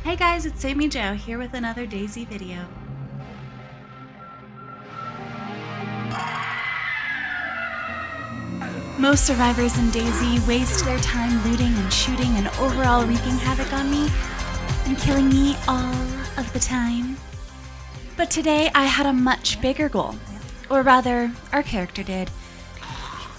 Hey guys, it's Sammy Joe here with another Daisy video. Most survivors in Daisy waste their time looting and shooting and overall wreaking havoc on me and killing me all of the time. But today I had a much bigger goal, or rather, our character did.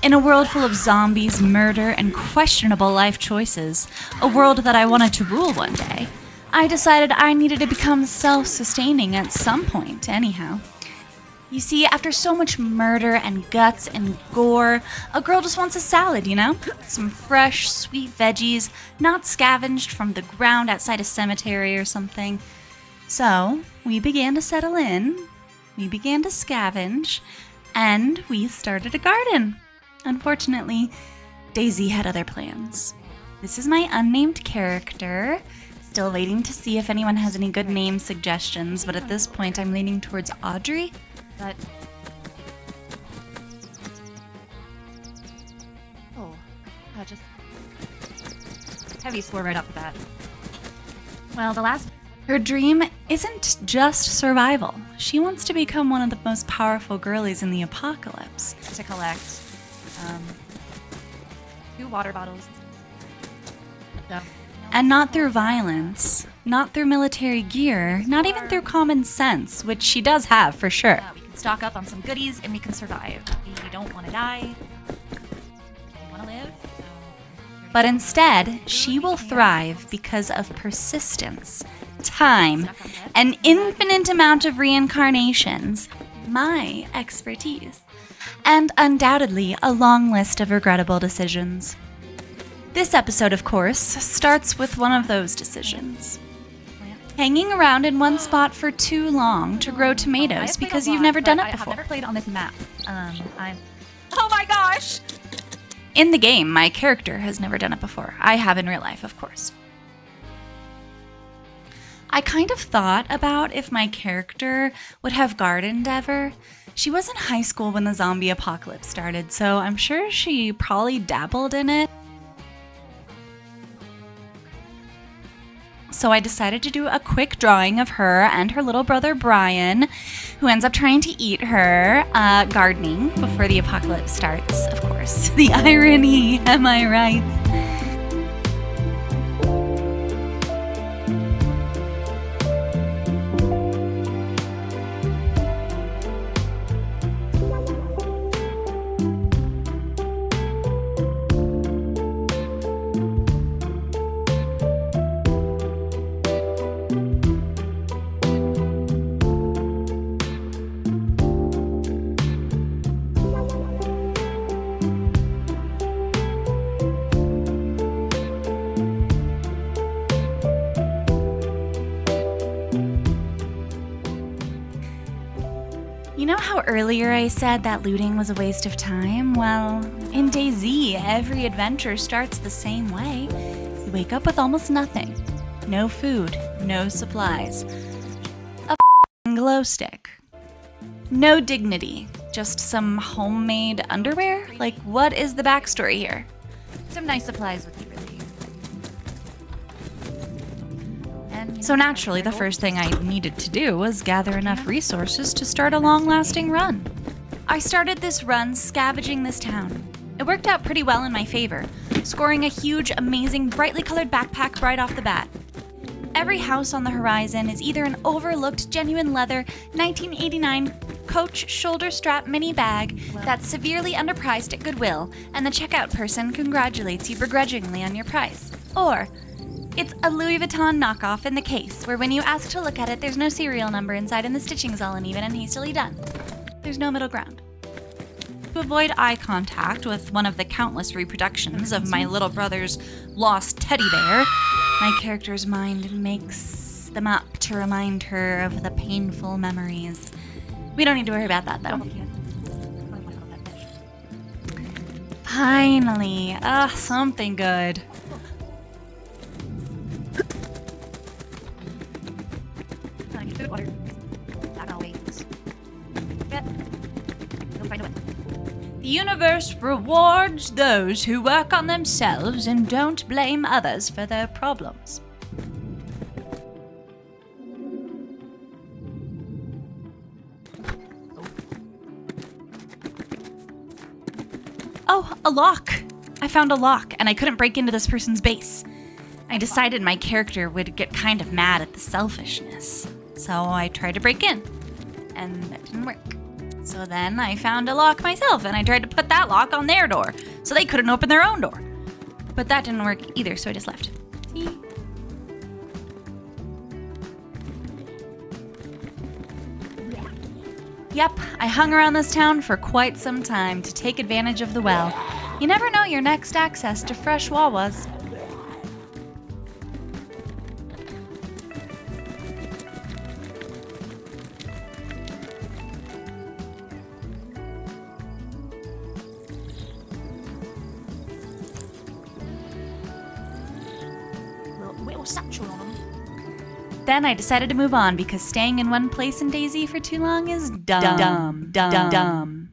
In a world full of zombies, murder, and questionable life choices, a world that I wanted to rule one day, I decided I needed to become self-sustaining at some point, anyhow. You see, after so much murder and guts and gore, a girl just wants a salad, you know? Some fresh, sweet veggies, not scavenged from the ground outside a cemetery or something. So, we began to settle in, we began to scavenge, and we started a garden. Unfortunately, Daisy had other plans. This is my unnamed character. Still waiting to see if anyone has any good name suggestions, but at this point I'm leaning towards Audrey. But just heavy score right off the bat. well, her dream isn't just survival. She wants to become one of the most powerful girlies in the apocalypse. To collect 2 water bottles. So, And not through violence, not through military gear, not even through common sense, which she does have for sure. we can stock up on some goodies and we can survive. We don't want to die. We want to live. But instead, she will thrive because of persistence, time, an infinite amount of reincarnations, my expertise, and undoubtedly a long list of regrettable decisions. This episode, of course, starts with one of those decisions. Hanging around in one spot for too long to grow tomatoes because you've never done it before. I've never played on this map. Oh my gosh! In the game, my character has never done it before. I have in real life, of course. I kind of thought about if my character would have gardened ever. She was in high school when the zombie apocalypse started, so I'm sure she probably dabbled in it. So I decided to do a quick drawing of her and her little brother Brian, who ends up trying to eat her, gardening before the apocalypse starts, of course. The irony, am I right? You know how earlier I said that looting was a waste of time? Well, in Daisy, every adventure starts the same way. You wake up with almost nothing. No food, no supplies. A glow stick. No dignity, just some homemade underwear? Like, what is the backstory here? Some nice supplies with you, really. So naturally, the first thing I needed to do was gather enough resources to start a long-lasting run. I started this run scavenging this town. It worked out pretty well in my favor, scoring a huge, amazing, brightly colored backpack right off the bat. Every house on the horizon is either an overlooked, genuine leather, 1989 Coach shoulder strap mini bag that's severely underpriced at Goodwill, and the checkout person congratulates you begrudgingly on your price. Or it's a Louis Vuitton knockoff in the case, where when you ask to look at it, there's no serial number inside and the stitching's all uneven and hastily done. There's no middle ground. To avoid eye contact with one of the countless reproductions of my little brother's lost teddy bear, my character's mind makes them up to remind her of the painful memories. We don't need to worry about that, though. Finally, something good. Water. That always. Yep. You'll find a way. The universe rewards those who work on themselves and don't blame others for their problems. Oh, a lock! I found a lock, and I couldn't break into this person's base. I decided my character would get kind of mad at the selfishness. So I tried to break in, and that didn't work. So then I found a lock myself, and I tried to put that lock on their door, so they couldn't open their own door. But that didn't work either, so I just left. See? Yep, I hung around this town for quite some time to take advantage of the well. You never know your next access to fresh wawas. Little satchel on them. Then I decided to move on because staying in one place in DayZ for too long is dumb.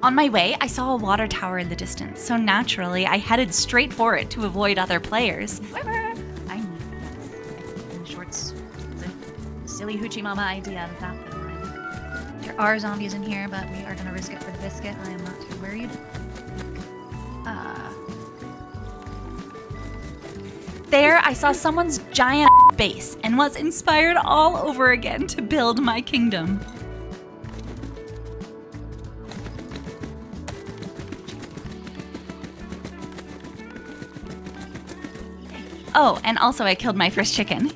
On my way, I saw a water tower in the distance, so naturally I headed straight for it to avoid other players. I need in shorts. The silly hoochie mama idea of that. There are zombies in here, but we are gonna risk it for the biscuit. I am not too worried. There, I saw someone's giant base and was inspired all over again to build my kingdom. Oh, and also I killed my first chicken.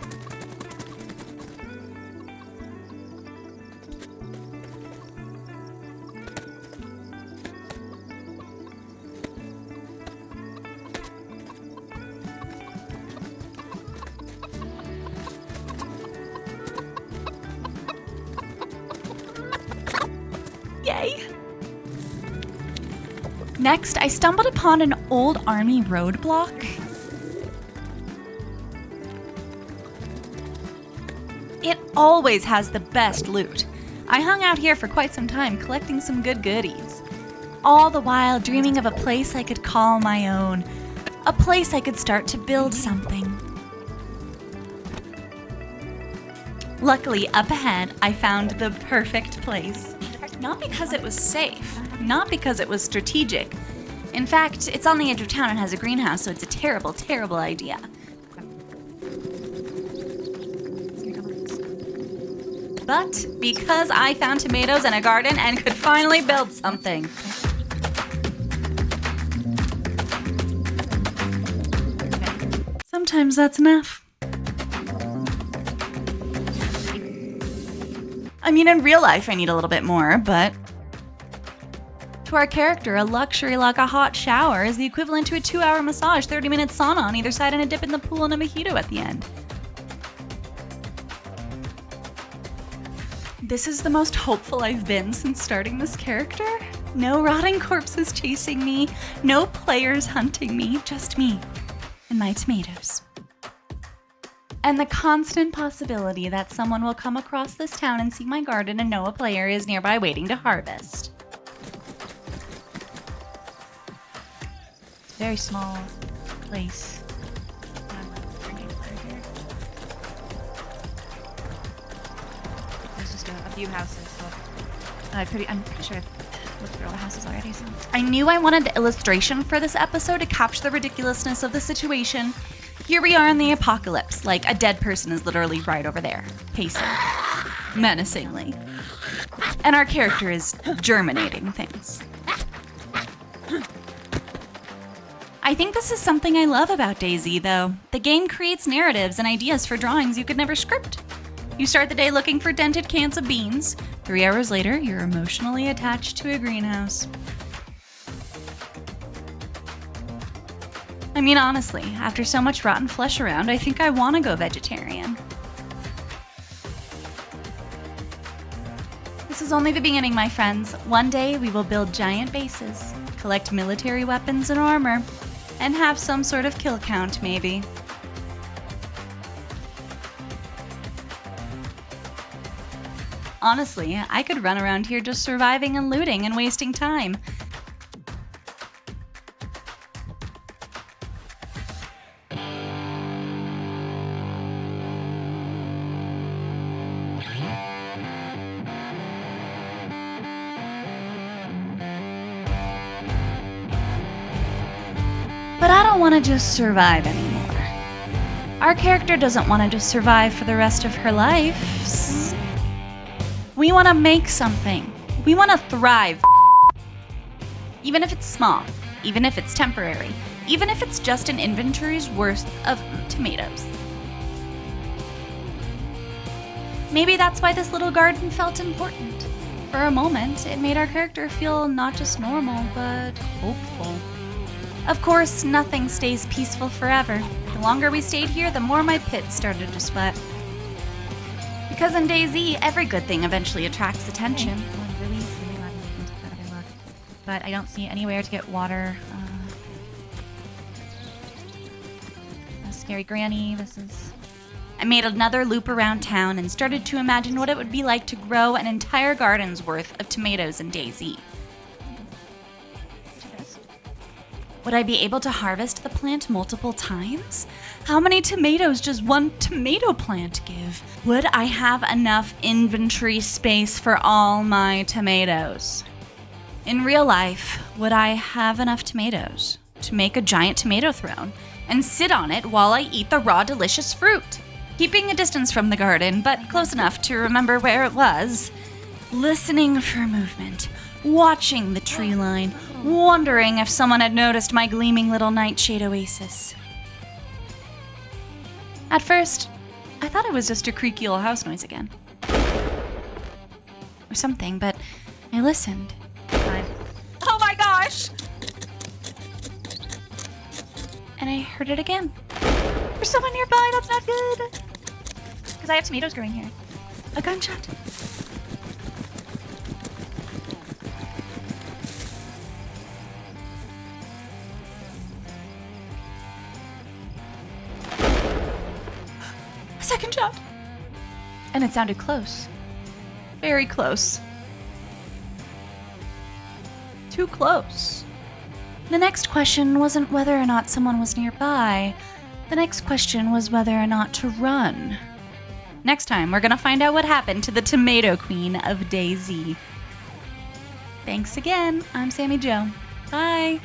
Yay! Next, I stumbled upon an old army roadblock. It always has the best loot. I hung out here for quite some time collecting some good goodies. All the while dreaming of a place I could call my own. A place I could start to build something. Luckily, up ahead, I found the perfect place. Not because it was safe, not because it was strategic. In fact, it's on the edge of town and has a greenhouse, so it's a terrible, terrible idea. But because I found tomatoes and a garden and could finally build something. Sometimes that's enough. I mean, in real life, I need a little bit more, but to our character, a luxury like a hot shower is the equivalent to a 2-hour massage, 30-minute sauna on either side, and a dip in the pool and a mojito at the end. This is the most hopeful I've been since starting this character. No rotting corpses chasing me, no players hunting me, just me and my tomatoes. And the constant possibility that someone will come across this town and see my garden and know a player is nearby waiting to harvest. It's a very small place. There's just a few houses, so I'm pretty sure I've looked through all the houses already. So I knew I wanted the illustration for this episode to capture the ridiculousness of the situation. Here we are in the apocalypse, like a dead person is literally right over there, pacing menacingly. And our character is germinating things. I think this is something I love about DayZ, though. The game creates narratives and ideas for drawings you could never script. You start the day looking for dented cans of beans. 3 hours later, you're emotionally attached to a greenhouse. I mean, honestly, after so much rotten flesh around, I think I want to go vegetarian. This is only the beginning, my friends. One day, we will build giant bases, collect military weapons and armor, and have some sort of kill count, maybe. Honestly, I could run around here just surviving and looting and wasting time. But I don't want to just survive anymore. Our character doesn't want to just survive for the rest of her life. We want to make something. We want to thrive. Even if it's small, even if it's temporary, even if it's just an inventory's worth of tomatoes. Maybe that's why this little garden felt important. For a moment, it made our character feel not just normal, but hopeful. Of course, nothing stays peaceful forever. The longer we stayed here, the more my pits started to sweat. Because in DayZ, every good thing eventually attracts attention. Really glad we took that a look. But I don't see anywhere to get water. A scary granny, this is... I made another loop around town and started to imagine what it would be like to grow an entire garden's worth of tomatoes in DayZ. Would I be able to harvest the plant multiple times? How many tomatoes does one tomato plant give? Would I have enough inventory space for all my tomatoes? In real life, would I have enough tomatoes to make a giant tomato throne and sit on it while I eat the raw, delicious fruit? Keeping a distance from the garden, but close enough to remember where it was. Listening for movement, watching the tree line, wondering if someone had noticed my gleaming little nightshade oasis. At first, I thought it was just a creaky old house noise again. Or something, but I listened. Oh my gosh! And I heard it again. There's someone nearby, that's not good! Because I have tomatoes growing here. A gunshot. A second shot. And it sounded close. Very close. Too close. The next question wasn't whether or not someone was nearby. The next question was whether or not to run. Next time, we're gonna find out what happened to the Tomato Queen of DayZ. Thanks again. I'm Sammy Jo. Bye.